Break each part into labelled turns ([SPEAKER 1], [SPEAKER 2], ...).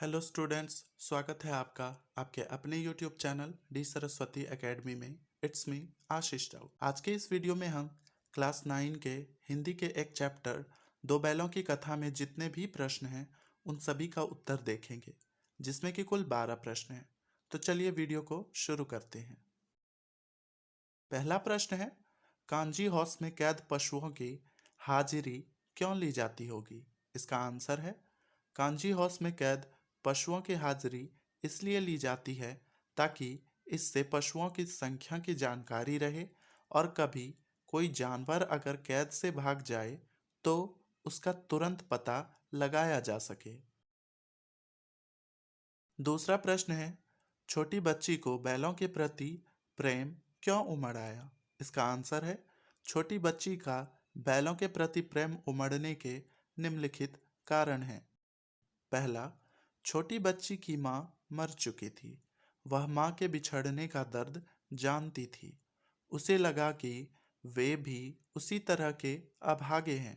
[SPEAKER 1] Hello students, स्वागत है आपका आपके अपने YouTube channel D Saraswati academy में। इट्स मी आशीष राव। आज के इस वीडियो में हम क्लास 9 के हिंदी के एक चैप्टर दो बैलों की कथा में जितने भी प्रश्न हैं उन सभी का उत्तर देखेंगे, जिसमें कि कुल 12 प्रश्न हैं। तो चलिए वीडियो को शुरू करते हैं। पहला प्रश्न है, कांजी हाउस में कैद पशुओं की हाजिरी क्यों ली जाती होगी? इसका आंसर है, कांजी हाउस में कैद पशुओं की हाजिरी इसलिए ली जाती है ताकि इससे पशुओं की संख्या की जानकारी रहे और कभी कोई जानवर अगर कैद से भाग जाए तो उसका तुरंत पता लगाया जा सके। दूसरा प्रश्न है, छोटी बच्ची को बैलों के प्रति प्रेम क्यों उमड़ आया? इसका आंसर है, छोटी बच्ची का बैलों के प्रति प्रेम उमड़ने के निम्नलिखित कारण हैं। पहला, छोटी बच्ची की माँ मर चुकी थी। वह माँ के बिछड़ने का दर्द जानती थी। उसे लगा कि वे भी उसी तरह के अभागे हैं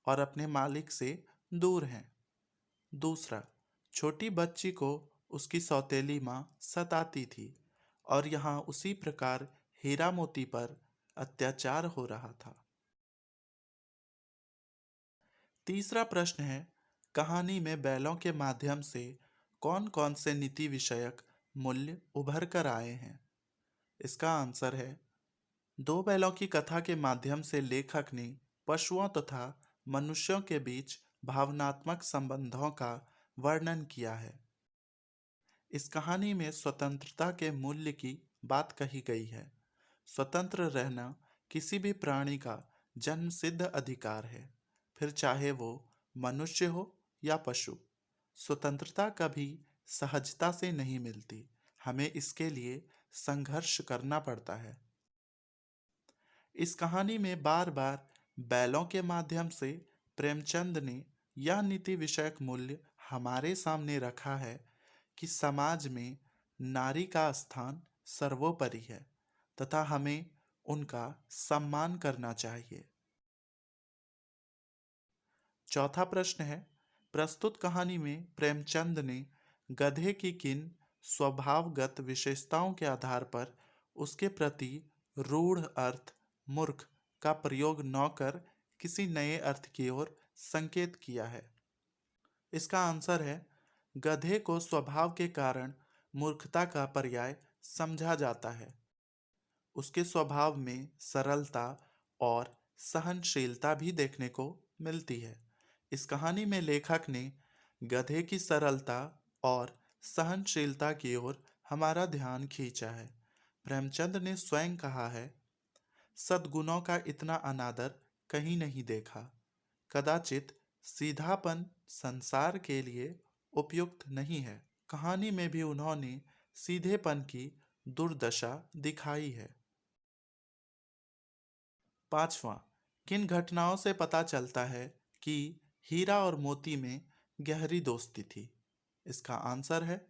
[SPEAKER 1] और अपने मालिक से दूर हैं। दूसरा, छोटी बच्ची को उसकी सौतेली माँ सताती थी और यहाँ उसी प्रकार हीरा मोती पर अत्याचार हो रहा था। तीसरा प्रश्न है, कहानी में बैलों के माध्यम से कौन कौन से नीति विषयक मूल्य उभर कर आए हैं? इसका आंसर है, दो बैलों की कथा के माध्यम से लेखक ने पशुओं तथा मनुष्यों के बीच भावनात्मक संबंधों का वर्णन किया है। इस कहानी में स्वतंत्रता के मूल्य की बात कही गई है। स्वतंत्र रहना किसी भी प्राणी का जन्मसिद्ध अधिकार है, फिर चाहे वो मनुष्य हो या पशु। स्वतंत्रता कभी सहजता से नहीं मिलती, हमें इसके लिए संघर्ष करना पड़ता है। इस कहानी में बार बार बैलों के माध्यम से प्रेमचंद ने यह नीति विषयक मूल्य हमारे सामने रखा है कि समाज में नारी का स्थान सर्वोपरि है तथा हमें उनका सम्मान करना चाहिए। चौथा प्रश्न है, प्रस्तुत कहानी में प्रेमचंद ने गधे की किन स्वभावगत विशेषताओं के आधार पर उसके प्रति रूढ़ अर्थ मूर्ख का प्रयोग न कर किसी नए अर्थ की ओर संकेत किया है? इसका आंसर है, गधे को स्वभाव के कारण मूर्खता का पर्याय समझा जाता है। उसके स्वभाव में सरलता और सहनशीलता भी देखने को मिलती है। इस कहानी में लेखक ने गधे की सरलता और सहनशीलता की ओर हमारा ध्यान खींचा है। प्रेमचंद ने स्वयं कहा है, सद्गुणों का इतना अनादर कहीं नहीं देखा। कदाचित सीधापन संसार के लिए उपयुक्त नहीं है। कहानी में भी उन्होंने सीधेपन की दुर्दशा दिखाई है। पांचवा, किन घटनाओं से पता चलता है कि हीरा और मोती में गहरी दोस्ती थी? इसका आंसर है,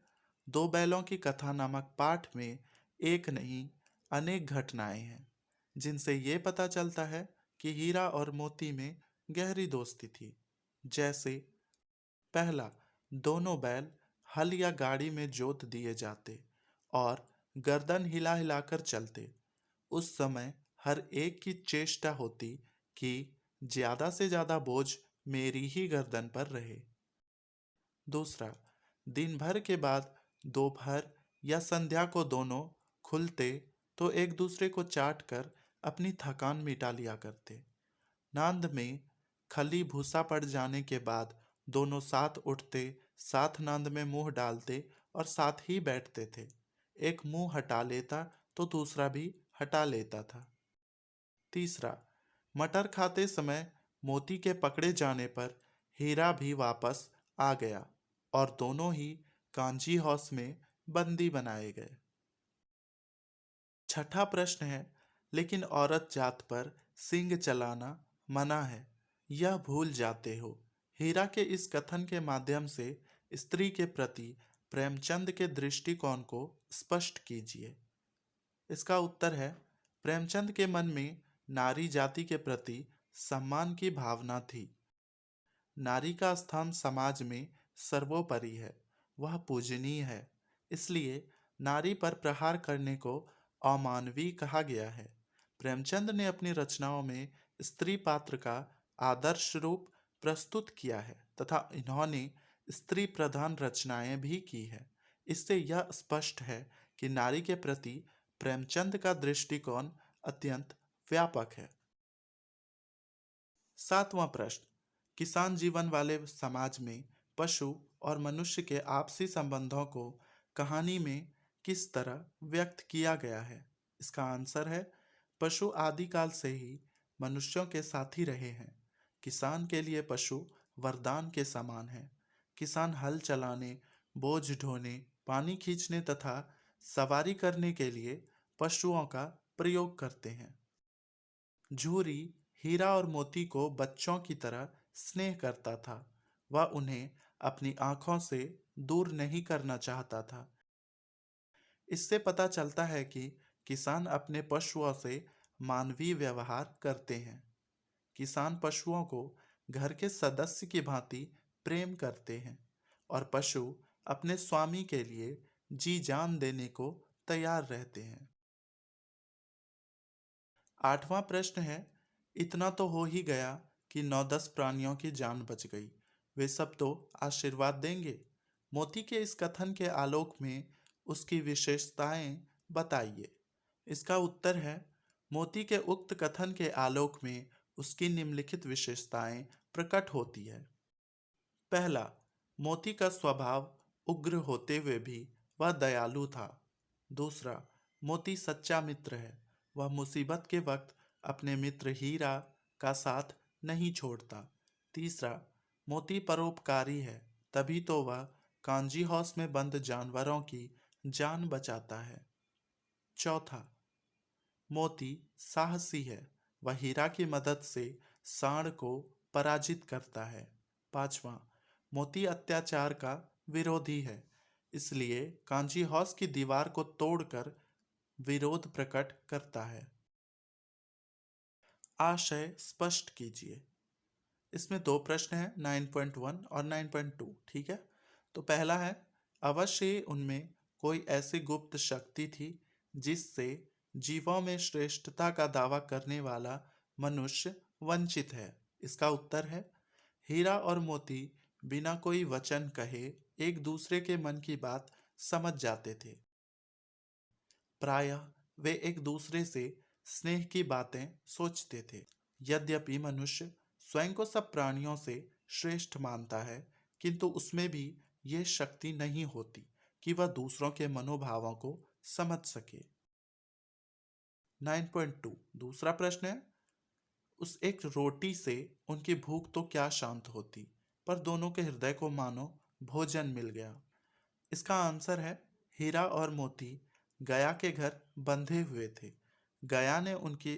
[SPEAKER 1] दो बैलों की कथा नामक पाठ में एक नहीं अनेक घटनाएं हैं जिनसे ये पता चलता है कि हीरा और मोती में गहरी दोस्ती थी। जैसे, पहला, दोनों बैल हल या गाड़ी में जोत दिए जाते और गर्दन हिला हिलाकर चलते। उस समय हर एक की चेष्टा होती कि ज्यादा से ज्यादा बोझ मेरी ही गर्दन पर रहे। दूसरा, दिन भर के बाद दोपहर या संध्या को दोनों खुलते तो एक दूसरे को चाट कर अपनी थकान मिटा लिया करते। नांद में खली भूसा पड़ जाने के बाद दोनों साथ उठते, साथ नांद में मुंह डालते और साथ ही बैठते थे। एक मुंह हटा लेता तो दूसरा भी हटा लेता था। तीसरा, मटर खाते समय मोती के पकड़े जाने पर हीरा भी वापस आ गया और दोनों ही कांजी हाउस में बंदी बनाए गए। छठा प्रश्न है, लेकिन औरत जात पर सिंग चलाना मना है, यह भूल जाते हो। हीरा के इस कथन के माध्यम से स्त्री के प्रति प्रेमचंद के दृष्टिकोण को स्पष्ट कीजिए। इसका उत्तर है, प्रेमचंद के मन में नारी जाति के प्रति सम्मान की भावना थी। नारी का स्थान समाज में सर्वोपरि है, वह पूजनीय है। इसलिए नारी पर प्रहार करने को अमानवीय कहा गया है। प्रेमचंद ने अपनी रचनाओं में स्त्री पात्र का आदर्श रूप प्रस्तुत किया है तथा इन्होंने स्त्री प्रधान रचनाएं भी की है। इससे यह स्पष्ट है कि नारी के प्रति प्रेमचंद का दृष्टिकोण अत्यंत व्यापक है। 7वां प्रश्न, किसान जीवन वाले समाज में पशु और मनुष्य के आपसी संबंधों को कहानी में किस तरह व्यक्त किया गया है? इसका आंसर है, पशु आदिकाल से ही मनुष्यों के साथी रहे हैं। किसान के लिए पशु वरदान के समान है। किसान हल चलाने, बोझ ढोने, पानी खींचने तथा सवारी करने के लिए पशुओं का प्रयोग करते हैं। झूरी हीरा और मोती को बच्चों की तरह स्नेह करता था। वह उन्हें अपनी आंखों से दूर नहीं करना चाहता था। इससे पता चलता है कि किसान अपने पशुओं से मानवीय व्यवहार करते हैं। किसान पशुओं को घर के सदस्य की भांति प्रेम करते हैं और पशु अपने स्वामी के लिए जी जान देने को तैयार रहते हैं। 8वां प्रश्न है, इतना तो हो ही गया कि 9-10 प्राणियों की जान बच गई, वे सब तो आशीर्वाद देंगे। मोती के इस कथन के आलोक में उसकी विशेषताएं बताइए। इसका उत्तर है, मोती के उक्त कथन के आलोक में उसकी निम्नलिखित विशेषताएं प्रकट होती है। पहला, मोती का स्वभाव उग्र होते हुए भी वह दयालु था। दूसरा, मोती सच्चा मित्र है। वह मुसीबत के वक्त अपने मित्र हीरा का साथ नहीं छोड़ता। तीसरा, मोती परोपकारी है, तभी तो वह कांजी हाउस में बंद जानवरों की जान बचाता है। चौथा, मोती साहसी है। वह हीरा की मदद से सांड को पराजित करता है। पांचवा, मोती अत्याचार का विरोधी है, इसलिए कांजी हाउस की दीवार को तोड़कर विरोध प्रकट करता है। आशय स्पष्ट कीजिए। इसमें दो प्रश्न हैं, 9.1 और 9.2। ठीक है, तो पहला है, अवश्य ही उनमें कोई ऐसी गुप्त शक्ति थी जिससे जीवों में श्रेष्ठता का दावा करने वाला मनुष्य वंचित है। इसका उत्तर है, हीरा और मोती बिना कोई वचन कहे एक दूसरे के मन की बात समझ जाते थे। प्रायः वे एक दूसरे से स्नेह की बातें सोचते थे। यद्यपि मनुष्य स्वयं को सब प्राणियों से श्रेष्ठ मानता है, किंतु उसमें भी ये शक्ति नहीं होती कि वह दूसरों के मनोभावों को समझ सके। 9.2 दूसरा प्रश्न है, उस एक रोटी से उनकी भूख तो क्या शांत होती, पर दोनों के हृदय को मानो भोजन मिल गया। इसका आंसर है, हीरा और मोती गया के घर बंधे हुए थे। गया ने उनकी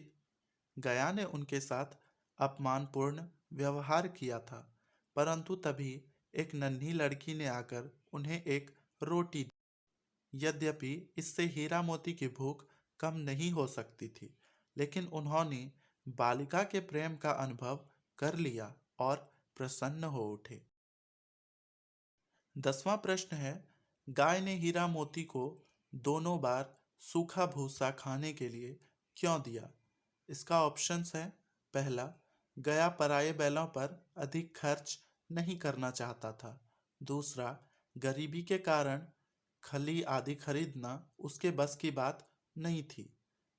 [SPEAKER 1] गया ने उनके साथ अपमानपूर्ण व्यवहार किया था, परंतु तभी एक नन्ही लड़की ने आकर उन्हें एक रोटी दी। यद्यपि इससे हीरा मोती की भूख कम नहीं हो सकती थी, लेकिन उन्होंने बालिका के प्रेम का अनुभव कर लिया और प्रसन्न हो उठे। 10वां प्रश्न है, गाय ने हीरा मोती को दोनों बार सूखा भूसा खाने के लिए क्यों दिया? इसका ऑप्शंस है, पहला, गया पराये बैलों पर अधिक खर्च नहीं करना चाहता था। दूसरा, गरीबी के कारण खली आदि खरीदना उसके बस की बात नहीं थी।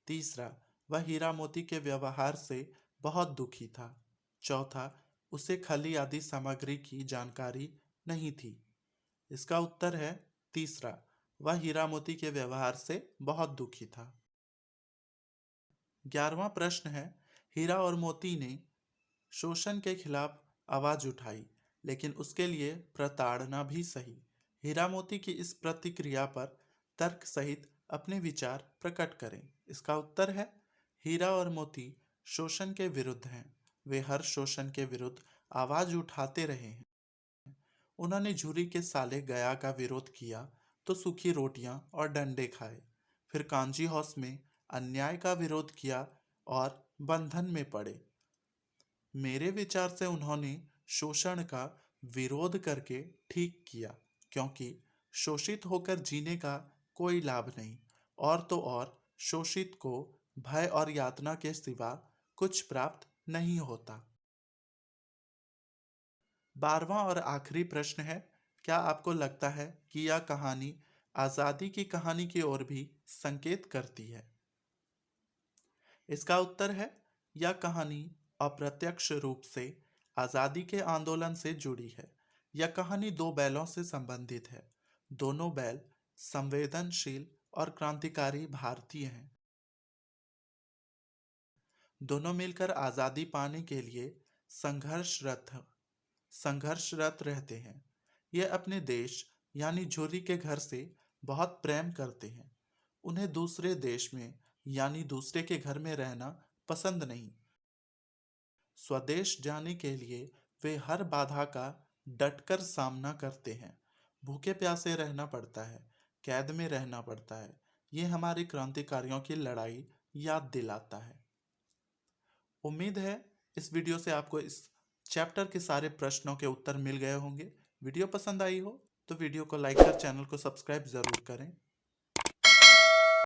[SPEAKER 1] तीसरा, वह हीरा मोती के व्यवहार से बहुत दुखी था। चौथा, उसे खली आदि सामग्री की जानकारी नहीं थी। इसका उत्तर है तीसरा, वह हीरा मोती के व्यवहार से बहुत दुखी था। 11वां प्रश्न है, हीरा और मोती ने शोषण के खिलाफ आवाज उठाई, लेकिन उसके लिए प्रताड़ना भी सही। हीरा मोती की इस प्रतिक्रिया पर तर्क सहित अपने विचार प्रकट करें। इसका उत्तर है, हीरा और मोती शोषण के विरुद्ध हैं। वे हर शोषण के विरुद्ध आवाज उठाते रहे हैं। उन्होंने झूरी के साले गया का विरोध किया तो सूखी रोटियां और डंडे खाए। फिर कांजी हाउस में अन्याय का विरोध किया और बंधन में पड़े। मेरे विचार से उन्होंने शोषण का विरोध करके ठीक किया, क्योंकि शोषित होकर जीने का कोई लाभ नहीं, और तो और शोषित को भय और यातना के सिवा कुछ प्राप्त नहीं होता। 12वां और आखिरी प्रश्न है, क्या आपको लगता है कि यह कहानी आज़ादी की कहानी की ओर भी संकेत करती है? इसका उत्तर है, यह कहानी अप्रत्यक्ष रूप से आज़ादी के आंदोलन से जुड़ी है। यह कहानी दो बैलों से संबंधित है। दोनों बैल संवेदनशील और क्रांतिकारी भारतीय हैं। दोनों मिलकर आज़ादी पाने के लिए संघर्षरत संघर्षरत रहते हैं। ये अपने देश यानी झुर्री के घर से बहुत प्रेम करते हैं। उन्हें दूसरे देश में यानी दूसरे के घर में रहना पसंद नहीं। स्वदेश जाने के लिए वे हर बाधा का डटकर सामना करते हैं। भूखे प्यासे रहना पड़ता है, कैद में रहना पड़ता है। ये हमारे क्रांतिकारियों की लड़ाई याद दिलाता है। उम्मीद है इस वीडियो से आपको इस चैप्टर के सारे प्रश्नों के उत्तर मिल गए होंगे। वीडियो पसंद आई हो तो वीडियो को लाइक कर चैनल को सब्सक्राइब ज़रूर करें।